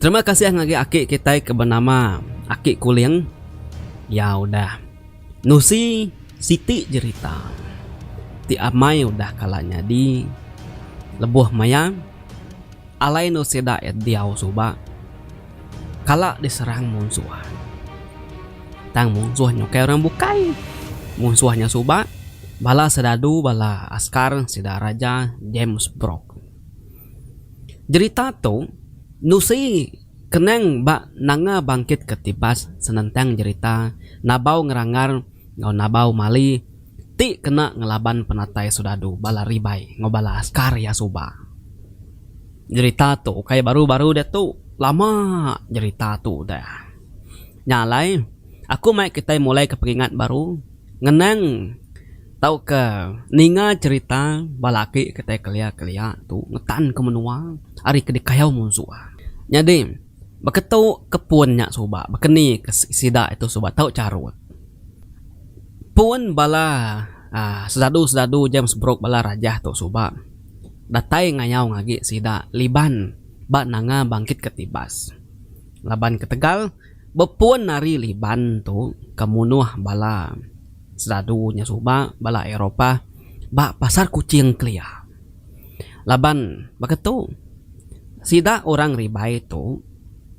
Terima kasih ngagi aki kita ke bernama Aki Kuling. Ya udah. Nusi Siti cerita. Ti amai udah kalanya di lebuh maya. Alai nusida diau suba. Kala diserang musuh. Tang musuh nyokai orang bukai. Musuhnya suba. Bala sedadu bala askar sida raja James Brooke. Cerita tu Nusi keneng bak nanga bangkit ketibas senentang cerita nabau ngerangar ngau nabau mali ti kena ngelaban penatai sudadu bala ribai ngobala askar ya suba. Cerita tu kayak baru-baru dah tu lama cerita tu dah. Nyalai aku mai kita mulai kepingat baru ngeneng tau ke ninga cerita balaki kita kelia tu ngetan ke menua ari ke dikayau musuh. Jadi beketu kepunnya soba bekeni ke sida itu soba tau carut. Pun bala sedadu James Brooke bala raja tu soba. Datai ngayau ngagi sida liban bak nanga bangkit ketibas. Laban ketegal bepun nari liban tu kemunuh bala sedadunya soba bala Eropa bak pasar kucing kelia. Laban beketu sida orang ribai tu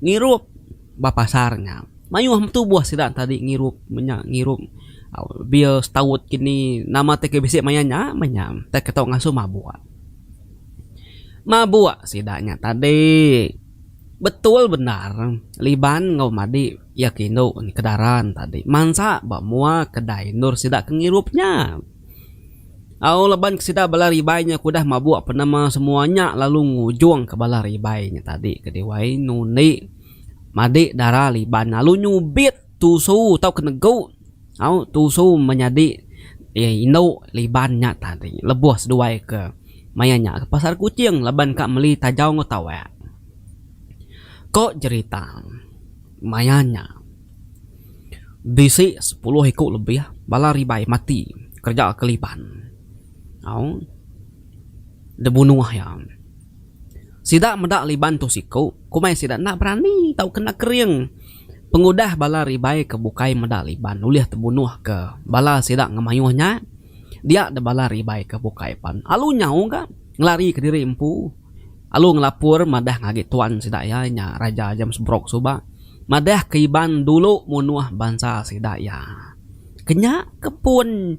ngirup bak pasarnya. Mayuh tu buah sida tadi ngirup biar setahun kini nama teke bisik mayanya manyam tak ketok ngasuh mabua sidanya tadi. Betul benar liban ngau madi yakino ni kedaran tadi mansa bak mua kedai nur sida kengirupnya. Au leban sida bala ribainya kudah mabuk penama semuanya lalu ngujung ke bala ribainya tadi ke dewai nuni madi darah liban lalu nyubit tusu tau kenegu. Au tusu menjadi ino libannya tadi lebuh seduai ke mayanya ke pasar kucing leban kak meli tajau ngotawa. Kok cerita mayanya bisi 10 ekor lebih bala ribai mati kerja keliban. Au debunuh ya. Sida medak liban tu siku kumai sida nak berani tau kena kering. Pengudah bala ribai kebukai medak liban ulih terbunuh ke bala sida ngemayuhnya. Dia de bala ribai kebukai pan. Alu nyau ka ngelari ke diri empu. Alu ngelapur madah ngagi tuan sida ya nya Raja James Brooke suba. Madah keiban dulu munuh bangsa sida ya. Kenya kepun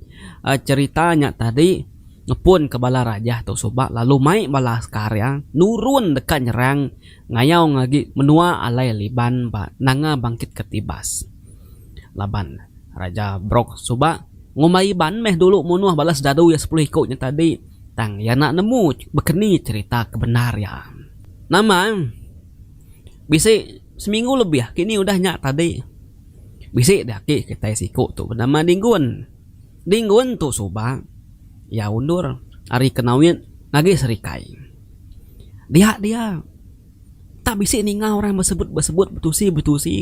ceritanya tadi ngepun ke bala raja tu suba lalu mai bala askar ya nurun dekat nyerang ngayau ngagi menua alai liban ba nanga bangkit ketibas. Laban Raja Brooke suba ngomai ban meh dulu munuh bala sedadu ya 10 ikutnya tadi. Tang ya nak nemu bekeni cerita kebenar ya. Nama bisi seminggu lebih kini udah nyak tadi. Bisi dah kita siku tu bernama Dinggun. Dinggun tu suba ya undur hari kenawin ngagi serikai. Dia tak bisi ninga orang bersebut betusi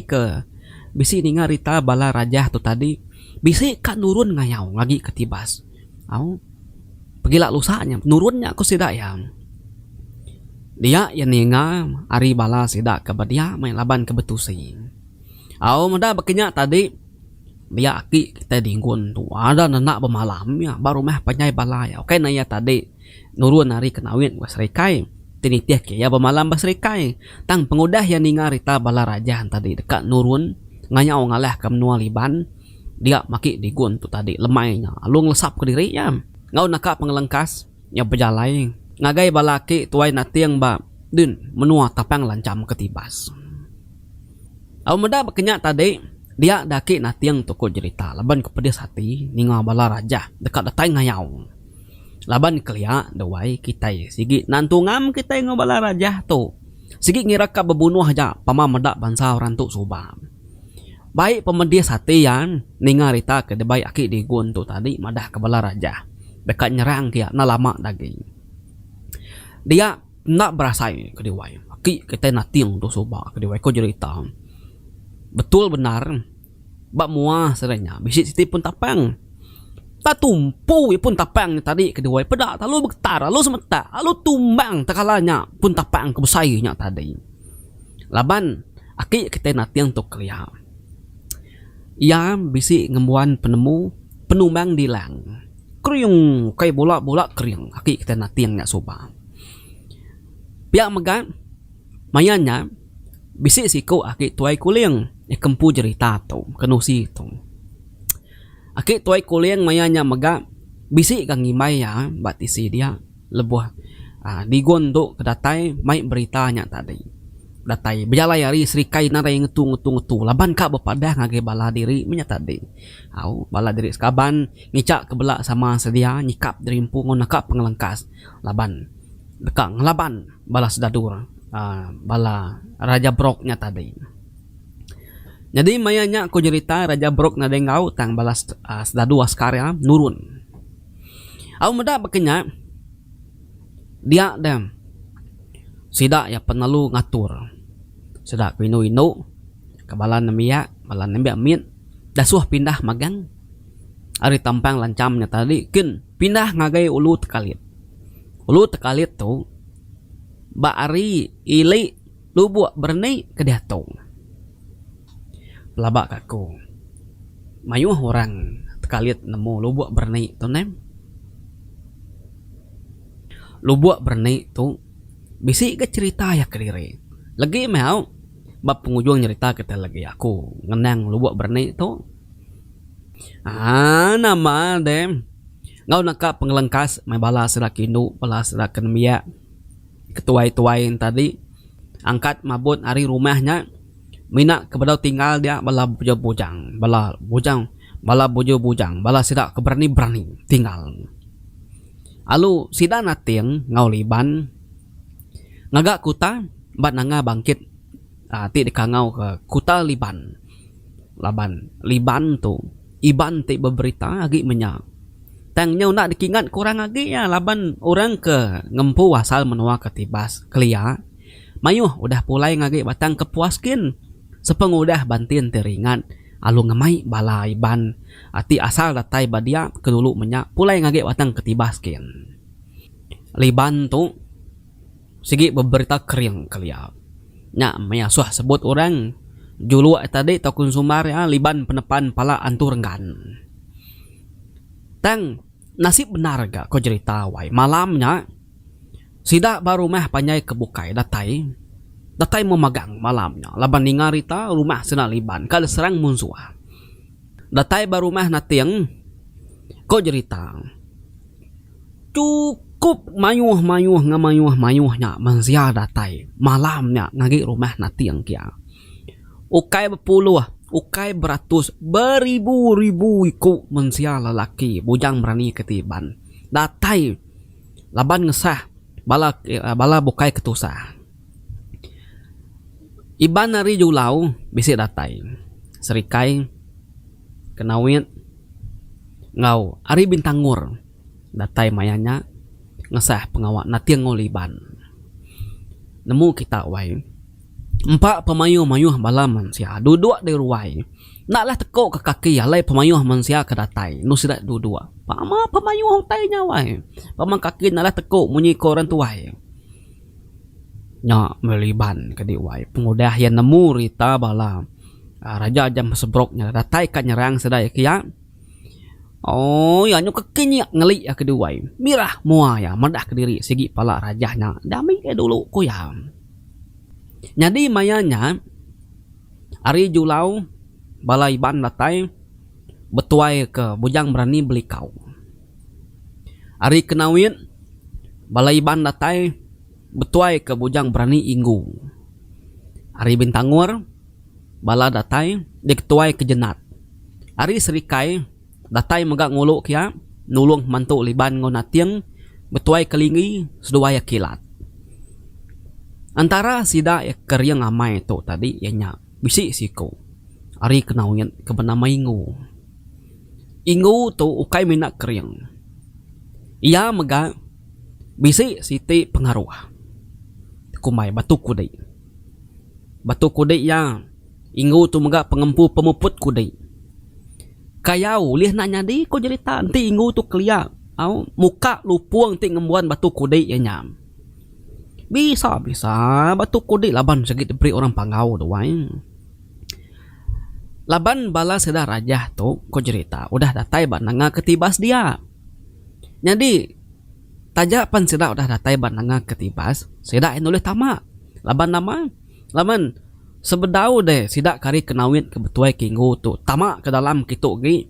ke bisi ninga rita bala raja tu tadi. Bisi kak nurun ngayau ngagi ketibas. Au pergilah lusanya nurunnya aku sida ya. Dia yang ninga ari bala sida ke badia main laban ke betusi. Au meda bekenya tadi dia aki kita Dinggun tu ada nenak bermalam ya baru meh panyai bala ya. Oke naya tadi nurun hari kenawin basrikai tinitiah ke ya bermalam basrikai tang pengudah yang ninga rita bala raja tadi dekat nurun nganyau ngalah ke menua liban. Dia maki Dinggun tu tadi lemainya alung lesap ke diri ya. Ngau nakak pengelengkas yang berjalai ngagai balaki tuai natiang ba dun menua tapang lancam ketibas. Au meda bekenya tadi dia daki natiang toko cerita laban kepedes hati ninga bala raja dekat datai ngayau. Laban kelia dewai kita sigi nantungam kita ngobala raja tu. Sigi ngiraka bebunuh aja pama medak bangsa orang tu suba. Baik pemedias hati yang ninga rita ke debai aki Dinggun tu tadi madah ke bala raja. Dekat nyerang kia na lama daging. Dia nak berasai ke dewai. Aki kita natiang tu suba ke dewai ko cerita. Betul benar bak mua serenya bisik siti pun tapang. Tak tumpu pun tapang tadi ke dewai pedak lalu bergetar lalu semetak lalu tumbang tekalanya pun tapang ke besainya tadi. Laban aki kita natiang tu kelia. Ia bisi ngembuan penemu penumbang dilang. Kriung kai bola kriung aki kita natiang nya soba. Pihak megan mayanya bisi siko aki tuai kuliang kempu jerita tu kenusi tu. Aki tuai kuliang mayanya mega bisi kang ngimai ya batisi dia lebuh digon tu kedatai mai beritanya tadi. Datai berjalai hari serikai narai ngetu laban kak bepadah ngage bala diri menyata tadi. Au bala diri sekaban ngicak kebelak sama sedia nyikap derimpu ngonakap pengelengkas laban dekak ngelaban bala sedadur bala Raja Broknya tadi. Jadi mayanya aku cerita Raja Brok nadengau tang bala sedadu askarya nurun. Au meda bekenya dia dem sida ya penalu ngatur sedak inu kebalan nemia balan nemia min dasuh pindah magang ari tampang lancamnya tadi kin pindah ngagai ulu tekalit tu ba ari ili lubuk berni ke datong pelabak kaku mayuh orang tekalit nemu lubuk berni tu nem lubuk berni tu bisi ke cerita ya kediri lagi mau bab pengunjung nyerita kita lagi aku ngenang lubuk berni tu nama dem ngau nakap pengelengkas mai bala sedak indu bala sedak kenemia ketuai tadi angkat mabut ari rumahnya mina kepada tinggal dia bala bujang bala sedak berani tinggal alu sida nating ngau liban ngagak kuta bat nanga bangkit ti dekangau ke kuta liban laban liban tu iban ti beberita agi menya tang nyau nak dikingat kurang agi ya laban orang ke ngempu asal menua ketibas kelia mayuh udah pulai ngagi batang kepuaskin sepeng udah bantin teringat alu ngemai bala iban ati asal datai badia kedulu menya pulai ngagi batang ketibaskin liban tu sigi beberita kering kelia nya mayasuh sebut orang julu tadi takun sumar ya liban penepan pala anturenggan tang nasib benar gak kau cerita wai malamnya sida baru mah panyai kebukai datai memegang malamnya laban ningarita rumah sena liban kal serang munsuah datai baru mah natiang kau cerita cukup mayuhnya mansia datai malamnya ngagi rumah natiang kia ukai berpuluh ukai beratus beribu-ribu iku mansia lelaki bujang berani ketiban datai laban ngesah bala bukai ketusah iban hari julau bisi datai serikai kenawit ngau ari bintangur datai mayanya ngesah pengawak natiang ngoliban nemu kita wai empat pemayuh bala mansia duduk di ruai naklah tekuk ke kaki alai pemayuh mansia ke datai nu sidak duduk pama pemayuh tainya wai pama kaki naklah tekuk munyi ko orang tuai nya meliban ke di wai pengudah yang nemu rita bala raja jam sebroknya datai kan nyerang sedaya kia oh ya nyu kekinya ngelik ya kedua mirah mua ya madah ke diri segi pala rajahnya dami ke dulu ko ya jadi mayanya ari julau balai ban datai betuai ke bujang berani beli kau ari kenawin balai ban datai betuai ke bujang berani inggu ari bintangur bala datai diketuai ke jenat ari serikai datai megak nguluk kia nulung mantu liban ngonatiang betuai kelingi seduaya kilat antara sida ya keriang amai tu tadi ianya bisi siko ari kenawin kebenama ingu tu ukai minak keriang ia mega bisi siti pengaruh kumai batu kudai ya ingu tu mega pengempu pemuput kudai kayau lihat nak nyadi ko cerita nanti ingu tu kelia au muka lupuang ti ngembuan batu kudai ianya Bisa batu kudi laban segit diberi orang pangau doang. Laban bala seda raja tu ko cerita udah datai ba nanga ketibas dia. Jadi tajapan seda udah datai ba nanga ketibas seda nulis tamak. Laban sebedau deh sidak kari kenawin kebetuai kinggu tu tamak ke dalam kitu gi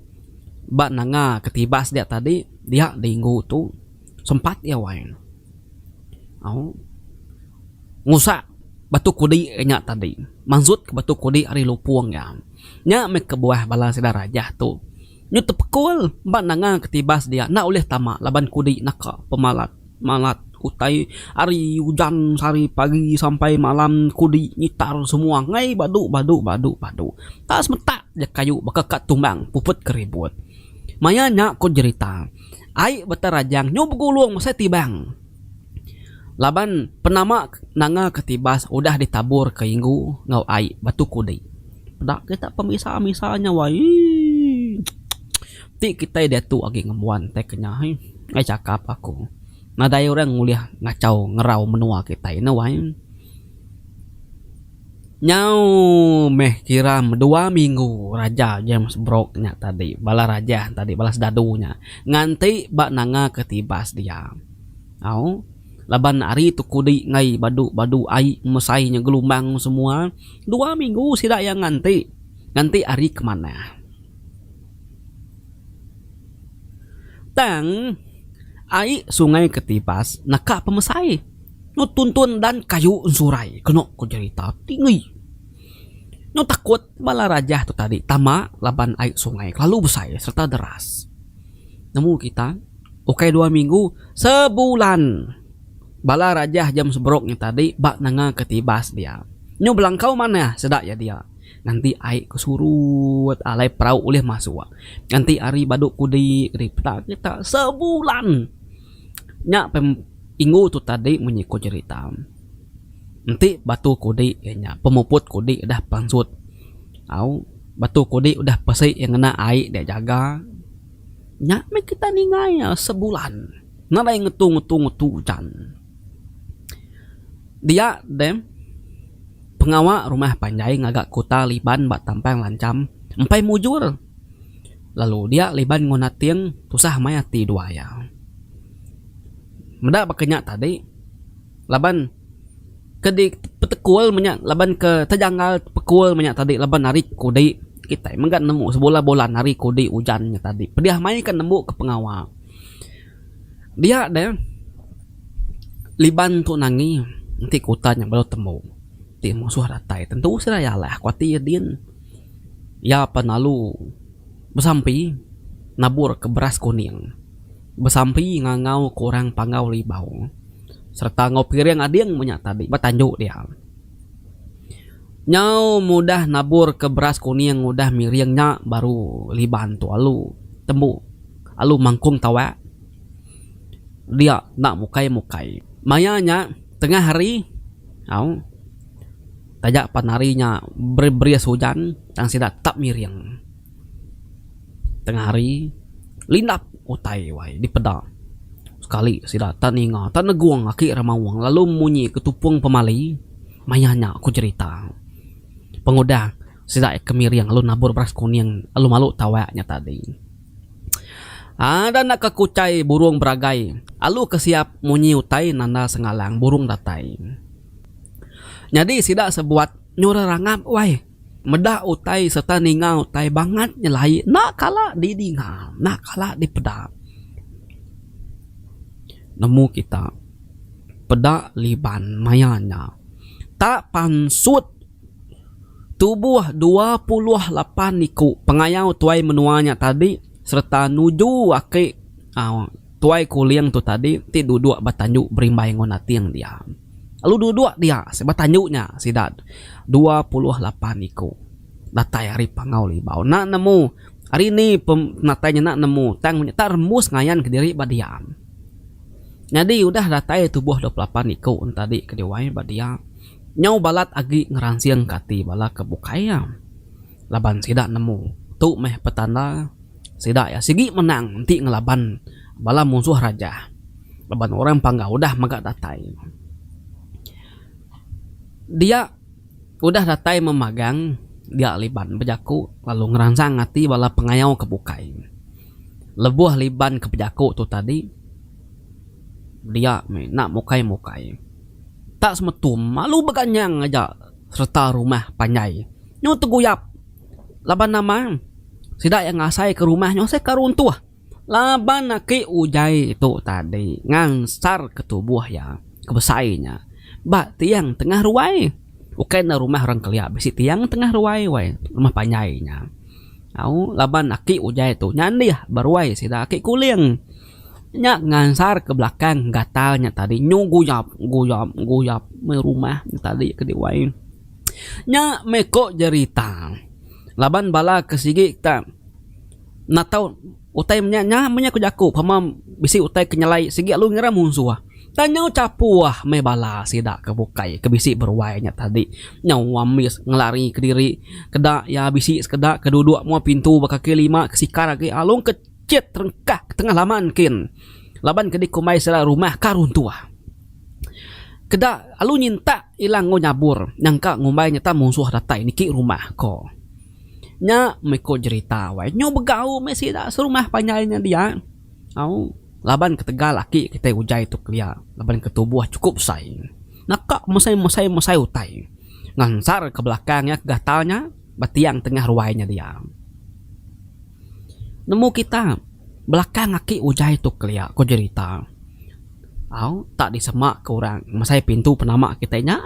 ba nanga ketibas dia tadi dia dinggu tu sempat ya wain. Ngusak batu kudi nya tadi maksud ke batu kudi ari lupuang ya nya me kebuah bala seda raja tu nyu tepekul ba nanga ketibas dia na oleh tamak laban kudi naka pemalat utai hari hujan sari pagi sampai malam kudi nyitar semua ngai badu tak semetak je kayu bakakat tumbang puput keribut mayanya ko cerita ai bata rajang nyu begulung masa tibang laban penama nanga ketibas udah ditabur ke inggu ngau ai batu kudi pedak kita pemisah-misahnya wai ti kita dia tu agi ngemuan teh kenyah ai cakap aku nadai orang nguliah ngacau ngerau menua kita ini wain nyau meh kira 2 minggu raja James Brok nya tadi bala raja tadi balas dadunya nganti bak nanga ketibas dia laban ari tu kudi ngai badu ai mesai nya gelombang semua 2 minggu sidak yang nganti ari kemana tang ai sungai ketibas naka pemesai nu tuntun dan kayu surai keno ko cerita tinggi nu takut bala raja tu tadi tama laban ai sungai lalu besai serta deras nemu kita oke 2 minggu sebulan bala raja jam sebroknya tadi bak nanga ketibas dia nyu belangkau mana sedak ya dia nanti ai kesurut alai perahu oleh masuk nanti ari baduk kudi kita sebulan nya inggu tu tadi menyiko cerita nanti batu kudi nya pemuput kudi udah pangsut batu kudi udah pesai yang kena air dia jaga nya me kita ningai sebulan nada yang ngetu can dia dem pengawak rumah panjai ngagak kota liban bak tampang lancam empai mujur lalu dia liban ngonatieng tusah mayati dua ya mendak bakenya tadi laban kedik petekul menyak laban ke terjanggal pekul menyak tadi laban narik kudi kita emang nemu sebola-bola narik kudi hujannya tadi pediah main kan nemu ke pengawal dia deh liban tu nangi nanti kutanya baru temu ti musuh ratai tentu saya lah khawatir din ya penalu besampi nabur ke beras kuning besampi ngangau kurang pangau libau serta ngopiring adiang banyak tadi batanjuk dia nyau mudah nabur ke beras kuning mudah miringnya baru liban tu alu temu alu mangkung tawa dia nak mukai mayanya tengah hari tajak panarinya berias hujan yang sidak tak miring tengah hari lindap utai wai di peda sekali sidak taninga taneguang aki ramawang lalu munyi ketupung pemali mayanya aku cerita pengoda sidak kemiriang lalu nabur beras kuning lalu malu tawaknya tadi ada nak kekucai burung beragai alu kesiap munyi utai nanda sengalang burung datai jadi sidak sebuat nyura rangap wai medah utai serta ninga utai banget nyelai nak kala di dinga nak kala di peda nemu kita peda liban mayanya tak pansut tubuh 28 niku pengayau tuai menuanya tadi serta nuju ake tuai kuliang tu tadi ti duduk batanjuk berimbai ngonatiang dia lalu duduk dia sebatanjuknya sidat 28 niku datai hari pangau libau nak nemu hari ni natanya nak nemu tang tak remus ngayan ke diri badiam jadi udah datai tubuh 28 niku tadi ke diwai badia nyau balat agi ngeransiang kati bala kebukaya laban sidak nemu tu meh petanda sidak ya sigi menang nanti ngelaban bala musuh raja laban orang panggau udah magak datai Dia udah datai memagang dia liban bejaku lalu ngerangsang ngati bala pengayau kebukai. Lebuh liban ke bejaku tu tadi dia nak mukai-mukai. Tak semetum malu beganyang aja serta rumah panjai. Nyo teguyap. Laban nama sidak yang ngasai ke rumahnya saya karuntuh. Laban naki ujai itu tadi ngansar ke tubuh ya kebesainya. Bak tiang tengah ruai. Bukan rumah orang kelia besi tiang tengah ruai wai rumah panjainya. Au laban naki ujai itu nyandi baruai sidak aki kuling. Nyak ngansar ke belakang gatalnya tadi nyu guyap merumah tadi ke diwai. Nyak meko jerita. Laban bala kesigi ta natau utai nya ku jaku pamam bisi utai kenyalai sigi lu ngira musuh. Tanya capuah me bala sidak kebukai ke bisi berwainya tadi. Nyau wamis ngelari ke diri kedak ya bisi sekedak keduduk mua pintu bakal lima kesikar lagi alung kecet rengkah ke tengah laman kin. Laban kedik kumai sela rumah karuntua. Kedak alu nyinta ilang nyabur nyangka ngumbai nyata musuh datai niki rumah ko. Nya meko cerita wai nyo begau mesi dak serumah panjainya dia. Au laban ketegal laki kita ujai tu kelia. Laban ketubuh cukup sai. Nakak mesai utai. Ngansar ke belakangnya gatalnya batiang tengah ruainya dia. Nemu kita belakang laki ujai tu kelia ko cerita. Au tak disemak ke orang mesai pintu penama kita nya.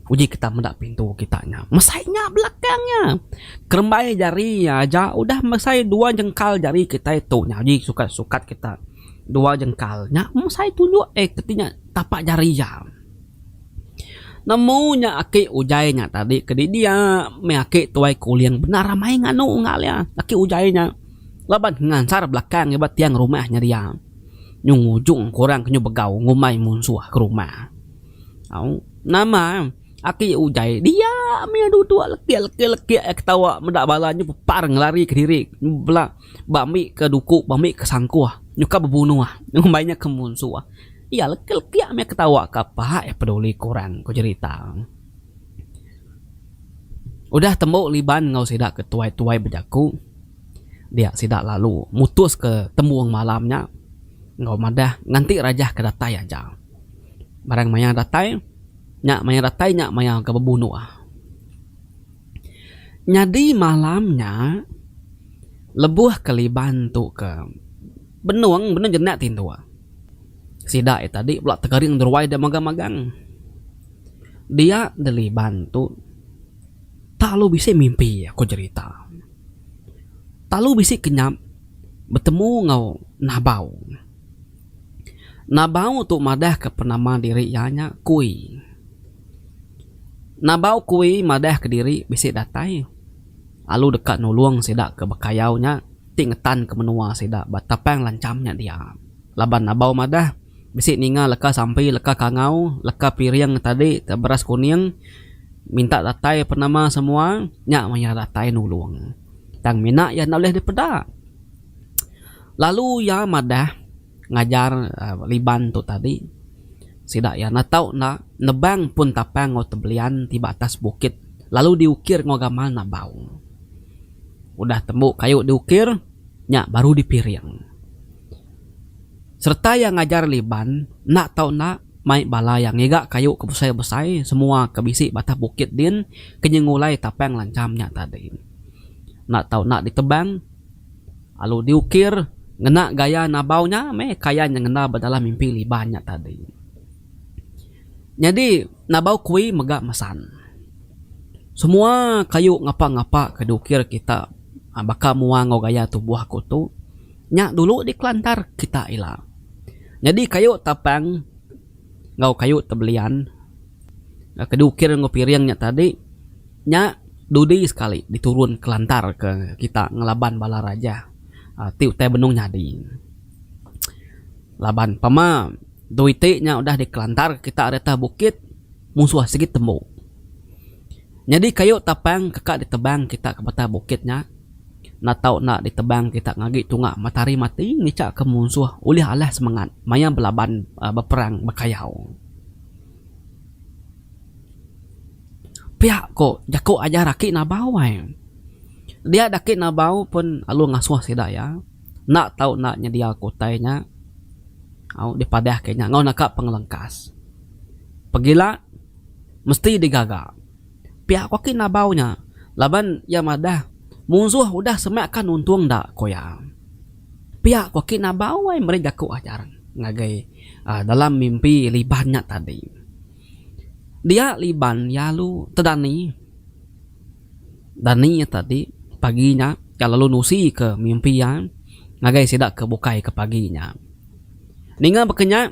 Uji kita mendak pintu kitanya. Mesainya belakangnya. Kerembai jari aja udah mesai 2 jengkal jari kita itu. Uji sukat kita 2 jengkalnya. Mesai tunjuk ketinya tapak jari ya. Namunya aki ujainya tadi ke dia me aki tuai kuliang benar ramai nganu ngalia. Aki ujainya. Laban ngansar belakang hebat tiang rumahnya dia. Nyung ujung kurang kenyu begau ngumai musuh ke rumah. Au nama aki ujai dia me duduk leki ketawa mendak balanya pupar ngelari ke diri bela bami ke duku bami ke sangkuah nyuka bebunuh ngumainya ke musuh. Iya leki me ketawa kapah peduli kurang ko cerita. Udah tembok liban ngau sidak ke tuai-tuai bejaku. Dia sidak lalu mutus ke tembuang malamnya. Ngau madah nganti raja ke datai aja. Barang maya datai nyak maya datai nyak maya ke bebunuh. Nyadi malamnya lebuh keliban tu ke benuang bener jenak tintua. Sidak tadi pula tegaring derwai dan magang-magang. Dia deliban tu tak lu bisa mimpi aku cerita. Tak lu bisa kenyap bertemu ngau nabau. Nabau tu madah ke penama diri ianya kui. Nabau kui madah ke diri bisi datai. Alu dekat nuluang sidak ke bekayaunya. Tingetan ke menua sidak batapang lancamnya dia. Laban nabau madah. Bisi ninga leka sampai leka kangau. Leka piring tadi beras kuning. Minta datai penama semua. Nyak maya datai nuluang. Tang mina ya nak boleh dipeda. Lalu ya madah ngajar liban tu tadi. Sidak ya natau na nebang pun tapang ngau tebelian tiba atas bukit. Lalu diukir ngau gamal nabau. Udah tembuk kayu diukir. Nyak baru dipiring. Serta yang ngajar liban. Nak tau nak mai bala yang ngegak kayu kebesai-besai. Semua kebisi batah bukit din. Kenyengulai tapang lancamnya tadi. Nak tau nak ditebang. Lalu diukir. Ngena gaya nabaunya. Me kaya yang ngena badalah mimpi libannya tadi. Jadi nabau kui megak mesan. Semua kayu ngapa-ngapa kedukir kita baka muang gaya tubuh aku tu. Nyak dulu dikelantar kita ila. Jadi kayu tapang ngau kayu tebelian. Kedukir ngau piringnya tadi. Nyak dudi sekali diturun kelantar ke kita ngelaban bala raja. Tiu teh benung nyadi. Laban pama duitiknya udah dikelantar kita areta bukit musuh sedikit tembok. Jadi kayu tapang kekak ditebang kita ke batah bukitnya. Natau nak ditebang kita ngagi tungak matahari mati ngicak ke musuh ulih alah semangat maya belaban berperang berkayau. pihak ko jako aja raki nabau ay. Dia daki nabau pun alu ngasuh sida ya. Nak tahu nak nyedia kotainya. Au dipadah kayaknya ngau nakak pengelengkas. Pegila mesti digaga. Pihak ko kinabaunya. Laban ya madah musuh udah semakan untung dak koya. Pihak ko kinabau ay mereka jako ajaran ngagai dalam mimpi libannya tadi. Dia liban ya lu tedani. Dani tadi paginya kalau lu nusi ke mimpi ya ngagai sidak ke bukai ke paginya. Ninga bekenya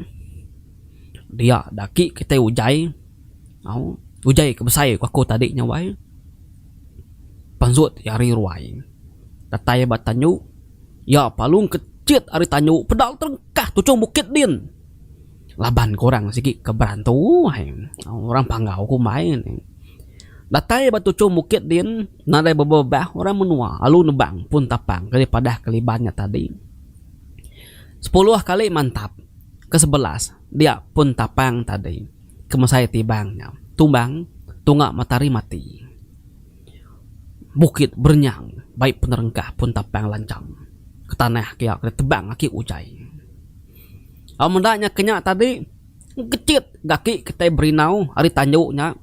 dia daki kita ujai. Ujai ke besai aku tadi nyawai. Panzut yari ruai. Tatai batanyu ya palung kecit ari tanyu pedal terengkah tucung bukit din. Laban korang sikit keberantu orang panggau ku main. Datai batu cung bukit din nadai bebebah orang menua alu nebang pun tapang daripada kelibannya tadi. 10 kali mantap. Ke-11 dia pun tapang tadi. Kemesai tibangnya. Tumbang tunggak matahari mati. Bukit bernyang baik penerengkah pun tapang lancam. Ketanah kia tebang aki ujai. Amendanya kenya tadi kecit gaki kita berinau hari tanjuknya.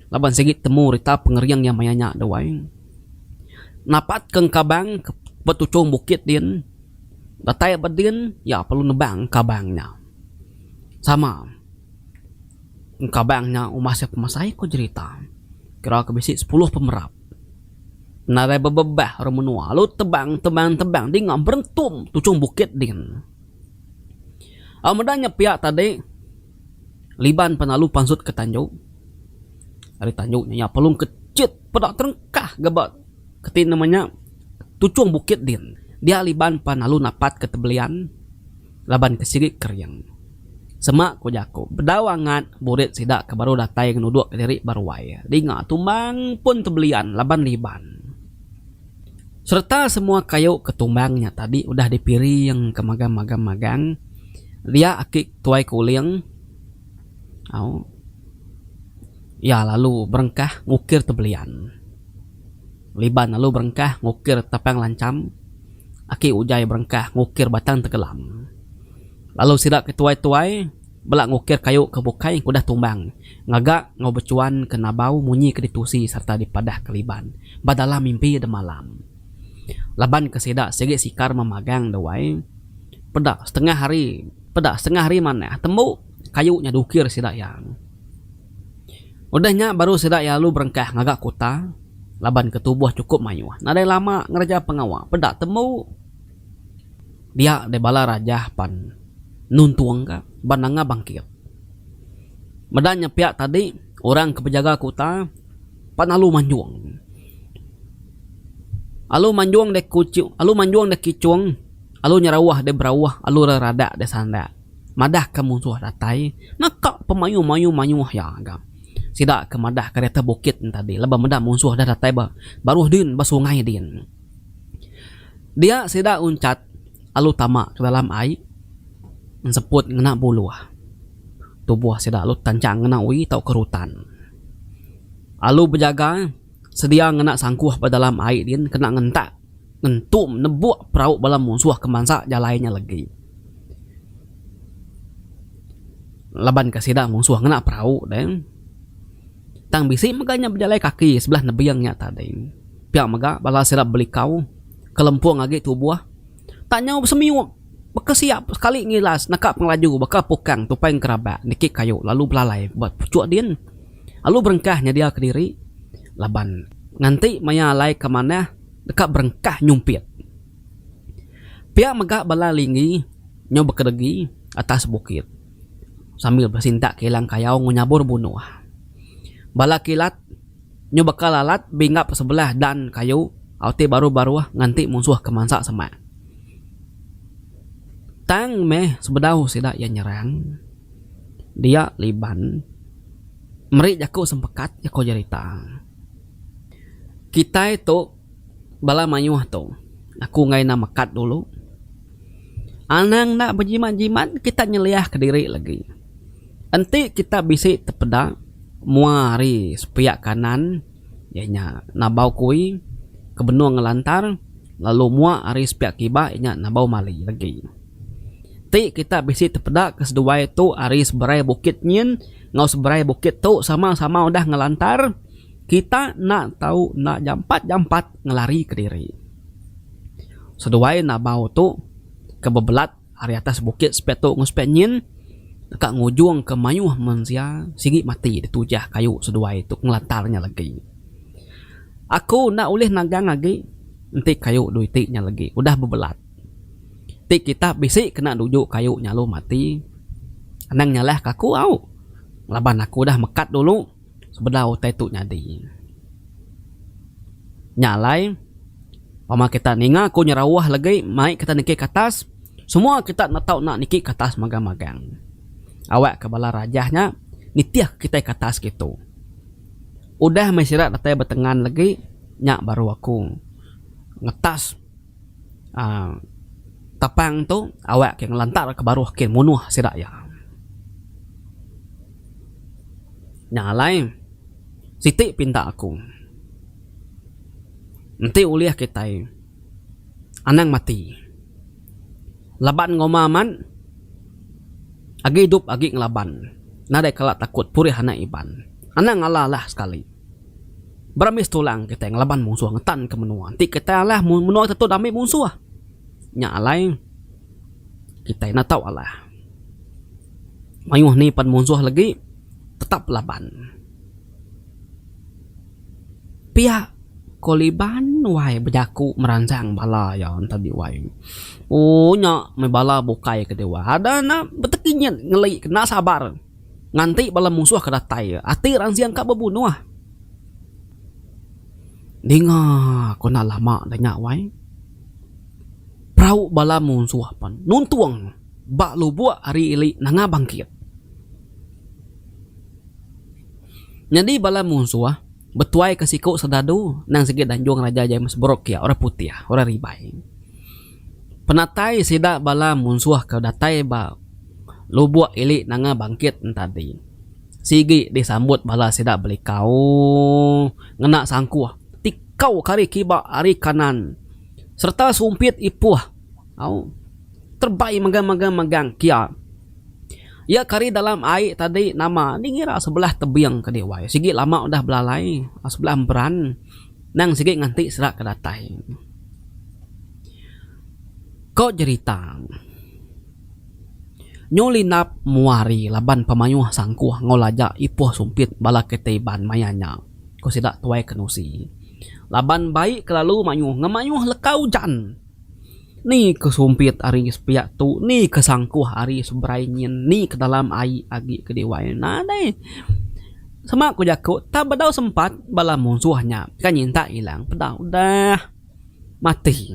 Laban sigit temu rita pengeriang yang mayanya dawai. Napat keng kabang ke petucung bukit din. Datai badin ya perlu nebang kabangnya. Sama. Kabangnya umasnya pemasai ko cerita. Kira kebisik 10 pemerap. Narai bebebah remenua. Lalu tebang. Dia ngam berentum tucung bukit din. Amedanya pihak tadi. Liban penalu pansut ke tanjuk. Dari tanjuknya ya pelung kecit pedak terengkah gabat ketin namanya tucung bukit din. Dia liban panalu napat ketebelian laban kesirik keriang. Semak ko jako bedawangan burit sidak ke baru datai genuduk ke diri baruai. Dinga tumbang pun tebelian laban liban. Serta semua kayu ketumbangnya tadi udah dipiri yang kemagang-magang. Dia akik tuai kuling. Ya lalu berengkah ngukir tebelian. Liban lalu berengkah ngukir tapang lancam. Aki ujai berengkah ngukir batang tegelam. Lalu sidak ketuai-tuai belak ngukir kayu ke bukai kudah tumbang. Ngagak ngau becuan ke nabau munyi ke ditusi serta dipadah ke liban. Badalah mimpi de malam. Laban ke sidak segi sikar memagang dawai. Pedak setengah hari mana temu kayunya dukir sidak yang. Udahnya baru sidak ya lu berengkah ngagak kota. Laban ketubuh cukup mayuh. Nadai lama ngeraja pengawal. Pedak temu. Dia debala raja pan. Nuntuang ka. Bananga bangkit. Medanya pihak tadi. Orang kepejaga kota. Pan alu manjuang. Alu manjuang dek kucing. Alu manjuang dek kicung. Alu nyerawah de berawah. Alu rada de sanda. Madah ke musuh datai. Nakak pemayu ya agam. Sidak kemadah kereta bukit tadi. Lebah medah musuh dah datai baru din basungai din. Dia sidak uncat alu tamak ke dalam air. Seput ngena buluah. Tubuh sidak alu tancang ngena ui tau kerutan. Alu berjaga sedia ngena sangkuh pada dalam air din kena ngentak. Ngentum nebuk perauk balam musuh kemansa jalainya lagi. Laban ke sidak musuh ngena perauk dan tang bisi meganya berjalai kaki sebelah nebiangnya tadi. Pihak mega bala siap beli kau kelempung lagi tubuh. Tanya semiu bekesiap sekali ngilas nakap ngelaju baka pukang tupai kerabat nikik kayu lalu belalai buat pucuk din. Lalu berengkahnya dia ke diri. Laban nganti maya alai ke mana dekat berengkah nyumpit. Pihak mega bala linggi nyoba kedegi atas bukit. Sambil bersintak kilang kayau ngunyabur bunuh. Bala kilat nyoba kalalat bingap sebelah dan kayu auti baru-baru nganti musuh kemansa sama. Tang meh sebedau sidak yang nyerang. Dia liban. Meri jaku sempekat jaku jarita. Kita itu bala mayuh tu. Aku ngai na mekat dulu. Anang nak berjimat-jimat kita nyeliah ke diri lagi. Nanti kita bisi tepeda mua hari sepiak kanan ianya nabau kui ke benua ngelantar, lalu mua hari sepiak kiba ianya nabau mali lagi. Ti kita bisi tepedak ke seduai tu hari seberai bukit nyin, ngau seberai bukit tu sama-sama udah ngelantar, kita nak tahu nak jampat ngelari ke diri. Seduai nabau tu ke bebelat hari atas bukit sepiak tu nguspek nyin, kak ngujung ke mayuh manusia sigi mati ditujah kayu seduai itu ngelantarnya lagi. Aku nak ulih nagang lagi nanti kayu duitiknya lagi udah bebelat. Ti kita bisik kena dujuk kayu nyalo mati. Anang nyalah kaku au. Laban aku dah mekat dulu sebelah utai tu nyadi. Nyalai pama kita ninga aku nyerawah lagi mai kita niki ke atas. Semua kita nak tahu nak niki ke atas magang-magang. Awak kebala rajahnya nitiah kita ke atas gitu. Udah masyirat datai bertengan lagi nyak baru aku ngetas tapang tu awak yang lantar ke baruh kin munuh sidak ya. Nyalai Siti pinta aku nanti uliah kita anang mati laban ngomaman agi hidup agi ngelaban nadai kalak takut purih hana iban anang alalah sekali beramis tulang kita ngelaban musuh ngetan ke menua nanti kita lah menua tetap damai musuh nyalai kita nak tahu Allah mayuh ni pan musuh lagi tetap laban pihak koliban wai berjaku merancang bala ya tadi wai nya me bala bukai ke dewa ada nak betekinya ngelai kena sabar nganti bala musuh kedatai ati ransiang ka bebunuh dinga kona lama danya wai prau bala musuh pan nuntuang bak lubuk hari ili nanga bangkit jadi bala musuh betuai ke siku sedadu nang segi danjung raja James Brok ya orang putih orang ribai penatai sidak bala musuh ke datai ba lubuk ili nanga bangkit tadi sigi disambut bala sidak beli kau ngena sangkuh tikau kari kiba ari kanan serta sumpit ipuh au terbaik magang kia ya kari dalam air tadi nama ni ngira sebelah tebiang ke dewa sigi lama udah belalai sebelah beran nang sigi nganti serak ke datai kau cerita nyolinap muari laban pemayuh sangkuh ngolaja ipuh sumpit bala keteban mayanya ko sidak tuai kenusi laban baik kelalu mayuh ngemayuh lekau jan ni kesumpit ari sepiak tu ni kesangkuh ari sebrainyin ni ke dalam ai agi ke dewain nah dai sama aku jago tak bedau sempat bala musuhnya kan nyinta hilang pedau udah mati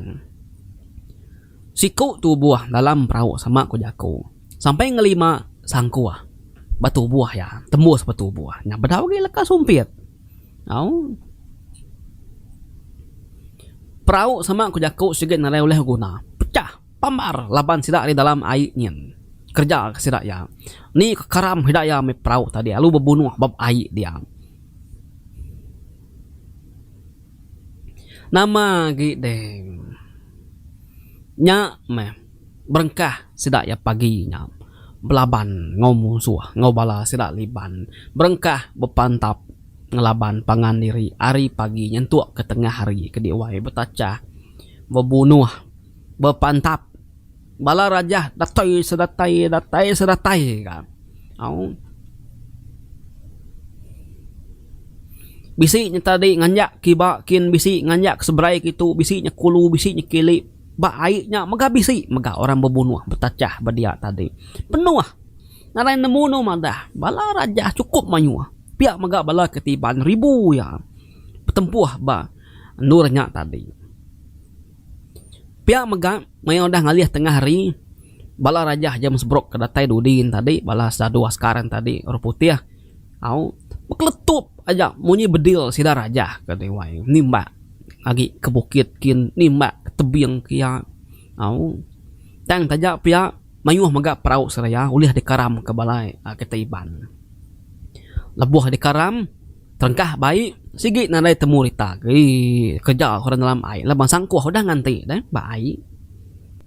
siku tubuh dalam perahu sama aku jago sampai ngelima sangkuh batu buah ya tembus batu buah nya bedau ge leka sumpit au perahu sama aku jago sige narai oleh guna pecah pambar laban sidak di dalam airnya kerja sidak ya ni karam hidayah me perahu tadi lalu berbunuh bab air dia nama gideng nya me berengkah sidak ya paginya belaban ngau musuh ngau bala sidak liban berengkah bepantap ngelaban pangan diri hari pagi nyentuk ke tengah hari ke diwai betacah berbunuh berpantap bala raja datai sedatai kan au bisiknya tadi nganjak kiba kin bisik nganjak seberai gitu bisiknya kulu bisiknya kili ba airnya mega bisik mega orang berbunuh betacah bedia tadi penuh narai nemu no madah bala raja cukup manyuah pihak mega bala ketiban ribu ya petempuh ba nurnya tadi pihak mega mayo dah ngalih tengah hari bala raja James Brok kedatai dudin tadi bala sadua sekarang tadi orang putih au mekletup aja munyi bedil sida raja kadewai nimba lagi ke bukit kin nimba ke tebing kia au tang taja pihak mayuh mega perahu seraya ulih dikaram ke balai ketaiban Lebuh di karam, terengkah baik, sigi nadai temu rita, kerja orang dalam air, labang sangkuh udah nganti, dah baik.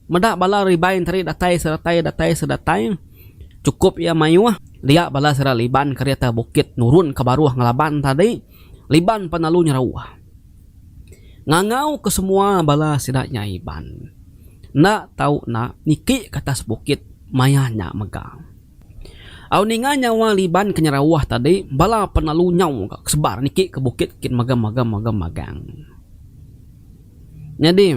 Medak bala ribain tari datai sedatai, cukup ya mayuah, dia bala sera liban kereta bukit nurun ke baruah ngelaban tadi, liban panalu nyerawah. Ngangau ke semua bala sidaknya iban. Nak tahu nak niki ke atas bukit mayanya megang. Au ninganya wa liban kenyerawah tadi bala penalu nyau sebar niki ke bukit kin magang. Jadi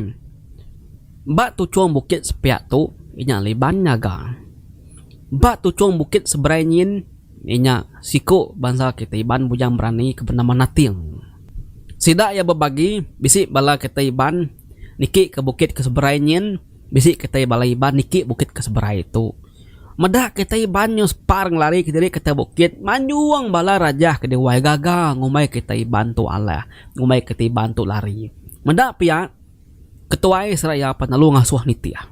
bak tu cuang bukit sepiak tu inya liban nyaga. Bak tu cuang bukit seberanyin inya siku bangsa kita iban bujang berani ke bernama Nating. Sidak ya berbagi bisik bala kita iban niki ke bukit ke seberanyin bisik kita bala iban niki bukit ke seberai itu. Medak kita iban nyo separang lari ke diri kita bukit manjuang bala rajah ke dewai gaga ngumai kita iban tu Allah ngumai kita iban tu lari. Medak pia ketuai seraya panalu ngasuh nitiah.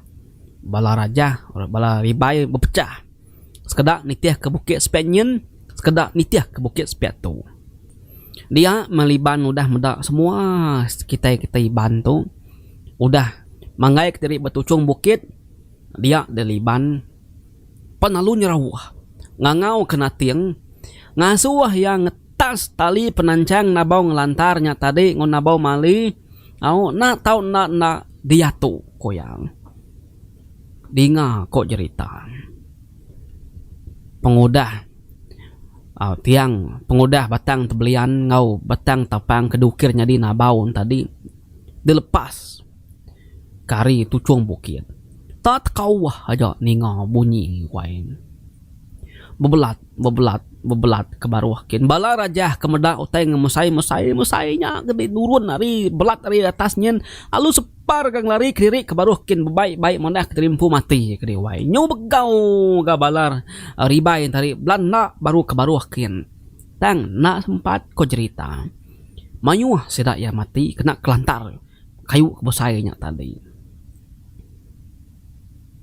Bala rajah bala ribai berpecah. Sekedak nitiah ke bukit sepenyen, sekedak nitiah ke bukit sepiat tu. Dia meliban udah medak semua kita iban tu udah mangai ke diri betucung bukit dia deliban panalu nyerawah ngangau kena tiang ngasuah yang ngetas tali penancang nabau ngelantarnya tadi ngon nabau mali au na tau na dia tu koyang dinga kok cerita pengudah tiang pengudah batang tebelian ngau batang tapang kedukirnya di nabau tadi dilepas kari tucung bukit tat kawah aja ninga bunyi wain bebelat ke baruah kin bala rajah kemedak utai musainya gede turun hari belat hari atasnya alu separ kang lari kiri ke baruah kin baik mandah keterimpu mati kede wain nyu begau ga balar ribai tari belanda baru ke baruah kin tang nak sempat ko cerita mayuh sedak ya mati kena kelantar kayu kebosainya tadi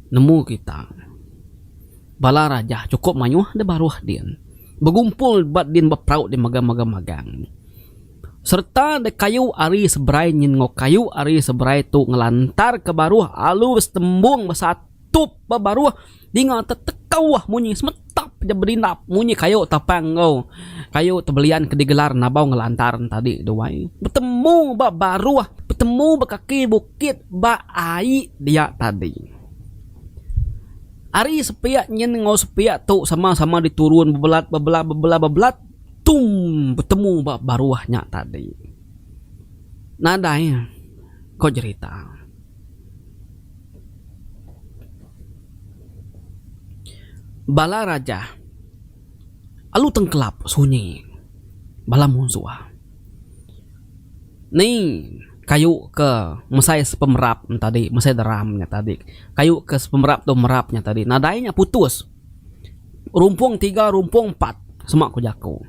nemu kita bala rajah cukup manyuh de baruah din begumpul bat din bepraut di magang serta de kayu ari seberai nyin ngok kayu ari seberai tu ngelantar ke baruah alu tembung besatup baruah dinga tetekawah munyi semetap je berinap munyi kayu tapang ngau kayu tebelian kedigelar nabau ngelantar tadi doai bertemu ba baruah bertemu bekaki bukit ba ai dia tadi ari sepiak nyen ngau sepiak tu sama-sama diturun bebelat tum bertemu baruahnya tadi nadai kau cerita bala raja alu tengkelap sunyi bala musuh nih kayu ke mesai pemerap tadi mesai deramnya tadi kayu ke pemerap tu merapnya tadi nadainya putus rumpung 3 rumpung 4 semak ku jaku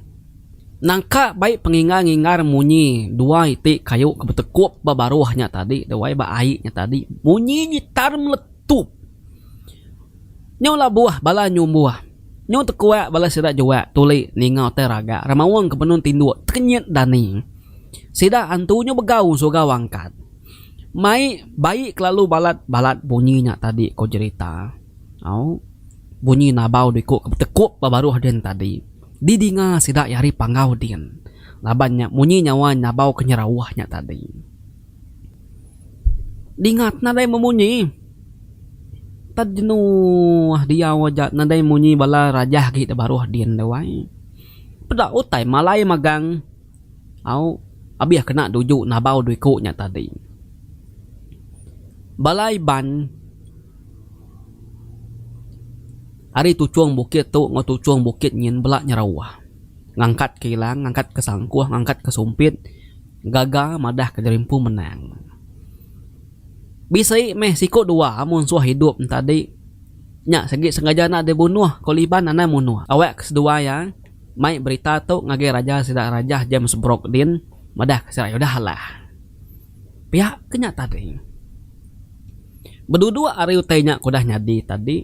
nangka baik pengingar munyi 2 itik kayu ke betekup baruahnya tadi dewai ba aiknya tadi munyi nyitar meletup nyola buah bala nyumbuah nyo tekuak bala sida juak tuli ningau teraga ramawang ke penun tindu kenyet dani sida antunya begau soga wangkat mai baik lalu balat bunyinya tadi kau cerita bunyi nabau diku tekuk babaruh den tadi didinga sida yari pangau din labannya munyi nyawa nabau kenyerawahnya tadi dingat nadai memunyi tadjenu dia wajah nadai munyi bala rajah gitu baruh din dewai pada utai malai magang abiah kena dujuk nabau duikunya tadi balai ban hari tucuang bukit tu ngotucuang bukit nyin belak nyerawah ngangkat kilang ngangkat ke sangkuah ngangkat ke sumpit gaga madah ke jerimpu menang bisa meh sikut 2 amun suah hidup tadi nyak segi sengaja nak dibunuh koliban ana munuh awak kedua ya mai berita tu ngage raja sida raja jam sebrok din madah kesira udah halah pihak kenya tadi berdua ari utainya kudah nyadi tadi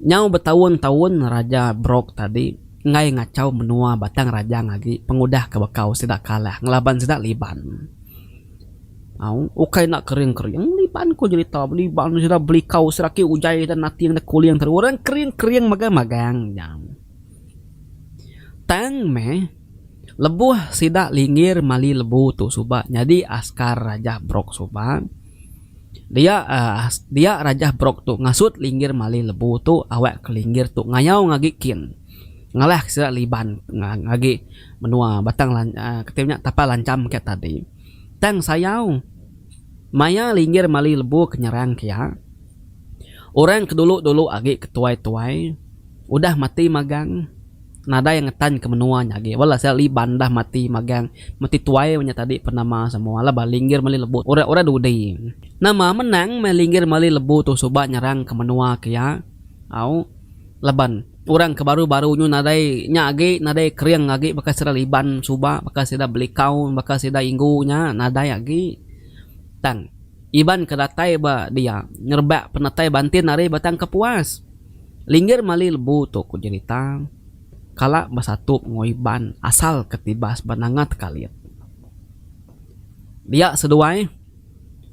nyau bertahun-tahun raja brok tadi ngai ngacau menua batang raja ngagi pengudah ke bakau sidak kalah ngelaban sidak liban. Ukai nak kering-kering liban ko cerita liban sidak beli kau seraki ujai dan nati yang kuliang ter orang kering-kering magang-magang jam. Tang me lebuh sidak linggir mali lebu tu subak jadi askar raja brok subak. Dia raja brok tu ngasut linggir mali lebu tu awak ke linggir tu ngayau ngagikin ngalah sila liban ngagi menua batang ketimnya tapa lancam kayak tadi tang sayau maya linggir mali lebu kenyerang kia orang kedulu agi ketuai-tuai udah mati magang nada yang ngetan ke menua nyagi wala sila liban dah mati magang mati tuai punya tadi penama semua lah linggir mali lebu orang dudi nama menang melinggir mali lebu tu sobat nyerang ke menua kia leban orang ke baru-barunya nadai kering agi bekas sida liban suba bekas sida beli kau bekas sida inggunya nadai agi tang iban kedatai ba dia nyerbak penatai bantin nari batang kepuas linggir mali lebu tu ku cerita kala basatup ngoiban asal ketibas banangat kaliat dia seduai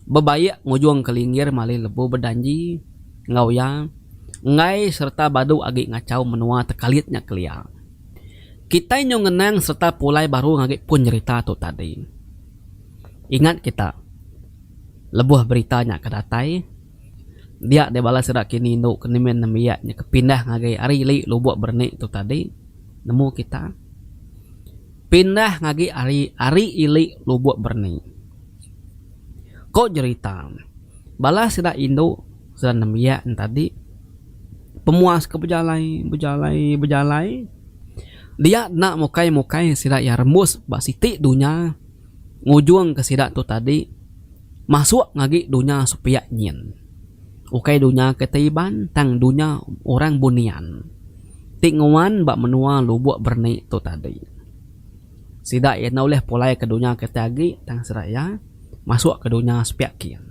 bebayak ngujung ke linggir mali lebu berdanji ngauya ngai serta badu agi ngacau menua tekalitnya kelia. Kita nyo ngenang serta pulai baru ngagi pun cerita tu tadi. Ingat kita lebuh beritanya kedatai. Dia de bala serak kini nu kenimen namiaknya kepindah ngagi ari li lubuk bernik tu tadi. Nemu kita. Pindah ngagi ari ili lubuk bernik. Kok cerita? Bala serak Indo serak namiak tadi. Pemuas ke berjalai dia nak mukai sidak ya rembus bak sitik dunya ngujung ke sidak tu tadi masuk ngagi dunya supaya nyin ukai dunya ketaiban tang dunya orang bunian tinguan bak menua lubuk bernik tu tadi sidak ya nauleh pulai ke dunya ketagi tang sidak ya masuk ke dunya supaya kian.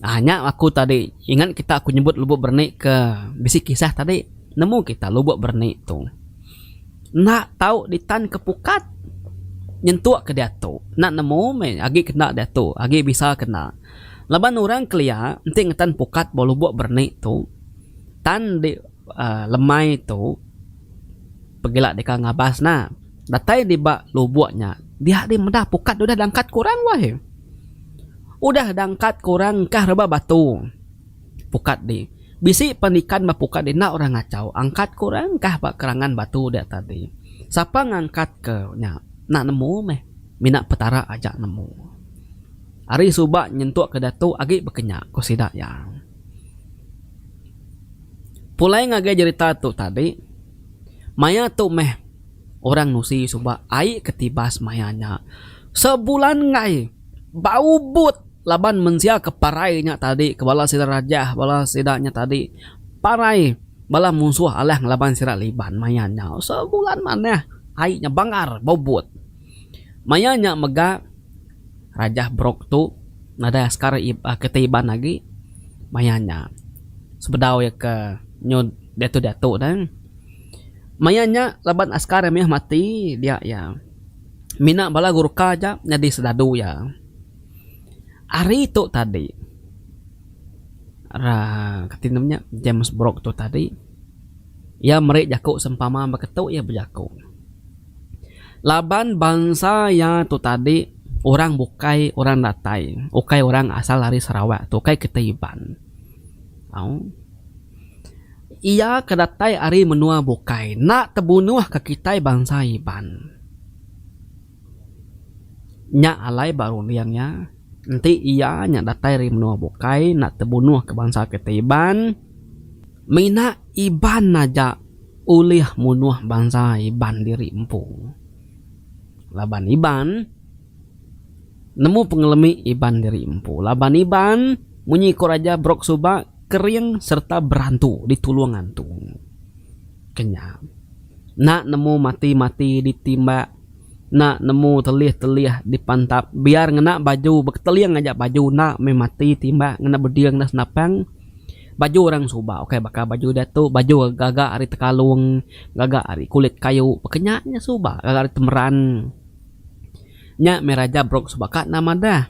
Hanya aku tadi ingat aku nyebut lubuk bernik ke bisi kisah tadi nemu kita lubuk bernik tu nak tahu ditan kepukat nyentuh ke dia tu nak nemu agi kena dia tu agi bisa kena laban orang kelia nanti ngetan pukat bawa lubuk bernik tu tan di lemai tu pegilak deka ngabas na datai di bak lubuknya dia di medah pukat udah dangkat kurang wah udah dangkat kurang kah reba batu pukat di bisi penikan bapukat di nak orang ngacau angkat kurang kah bak kerangan batu dia tadi siapa ngangkat ke nak nemu minak petara ajak nemu ari subak nyentuk ke datu agi bekenyak ko sidak ya pulai ngagai cerita tu tadi maya tu orang nusi subak ai ketibas mayanya sebulan ngai bau but laban mensia ke parainya tadi ke bala sida raja bala sidaknya tadi parai bala musuh alah ngelaban sira liban mayanya sebulan mana ainya bangar bobot mayanya mega raja brok tu nada askar ketaiban lagi mayanya sebedau ya ke nyod datu dan mayanya laban askar mati dia ya mina bala gurka aja jadi sedadu ya ari tu tadi ketinamnya James Brok tu tadi ya merik jakuk sempama beketuk ya berjakuk laban bangsa ya tu tadi orang bukai orang datai ukai orang asal dari Sarawak tu ukai ketaiban ia kedatai ari menua bukai nak tebunuh ke kita bangsa iban nya alai baru liangnya nanti ia nya datai ri menua bukai nak terbunuh ke bangsa ketaiban mina iban aja ulih munuh bangsa iban diri empu laban iban nemu pengelemi iban diri empu laban iban munyi ko raja Brok Suba kering serta berantu di tulungan tu kenyang nak nemu mati-mati ditimba nak nemu telih-telih dipantap biar ngena baju beketeliang ngajak baju nak memati timba ngena berdiang nas napang baju orang Subak oke bakal baju dia tuh baju gagak ari tekalung gagak ari kulit kayu pekenyaknya Subak gagak ari temeran nya meraja brok Subak nama dah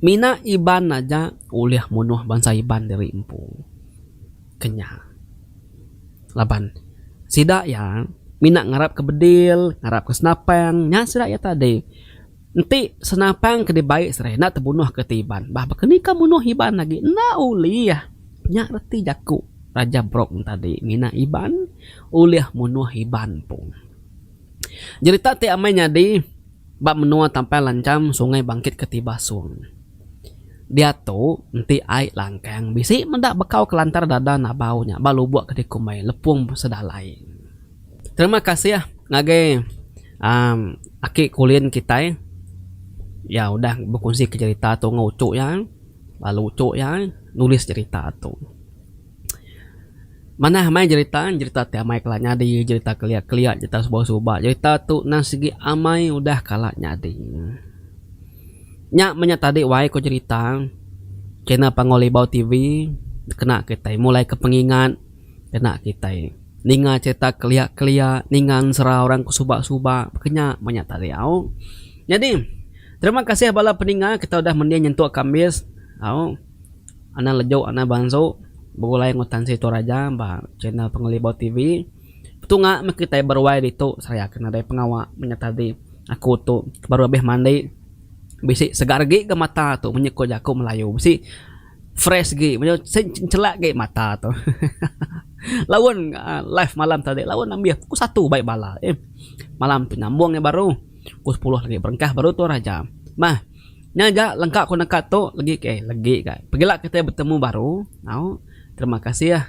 mina iban aja uliah munuh bangsa iban dari empu kenya laban sida ya mina ngarap ke bedil ngarap ke senapang nya sida ya tadi nanti senapang ke baik serena terbunuh ke tiban bah kenika bunuh iban lagi na uliah nya reti jaku raja brok tadi mina iban uliah munuh iban pun cerita ti amai nyadi bab menua tampil lancam sungai bangkit ketiba sung dia tuh nanti ai langkang bisi mendak bekau kelantar dada na baunya balu buat ke dikumai lepung sedalai. Terima kasih ya ngage aki kulin kita ya udah berkongsi ke cerita tuh ngucuk ya lalu ucuk ya nulis cerita tuh mana amai cerita ti amai kelanya di cerita keliat cerita subah cerita tuh nasigi amai udah kalah nyadi nya menyatadi wae ko cerita kena Pangolibau TV kena kita mulai kepengingat kena kita ninga cerita kelia ningan serah orang ke subak kenya menyatadi au jadi terima kasih bala peninga kita udah mendia nyentuh Kamis au ana lejo ana banso mulai ngutan situ raja bah channel Pangolibau TV tunga kita berwae itu saya kena dari pengawak menyatadi aku tuh baru habis mandi bisi segar ge ke mata tuh menyeko jaku Melayu bisi fresh ge menyo celak ge mata tuh lawan live malam tadi lawan ambil pukul 1 baik bala malam tuh nyambungnya baru pukul 10 lagi berengkah baru tuh raja mah nyaja lengkap ko nekat tuh lagi kayak pergilah kita bertemu baru terima kasih ya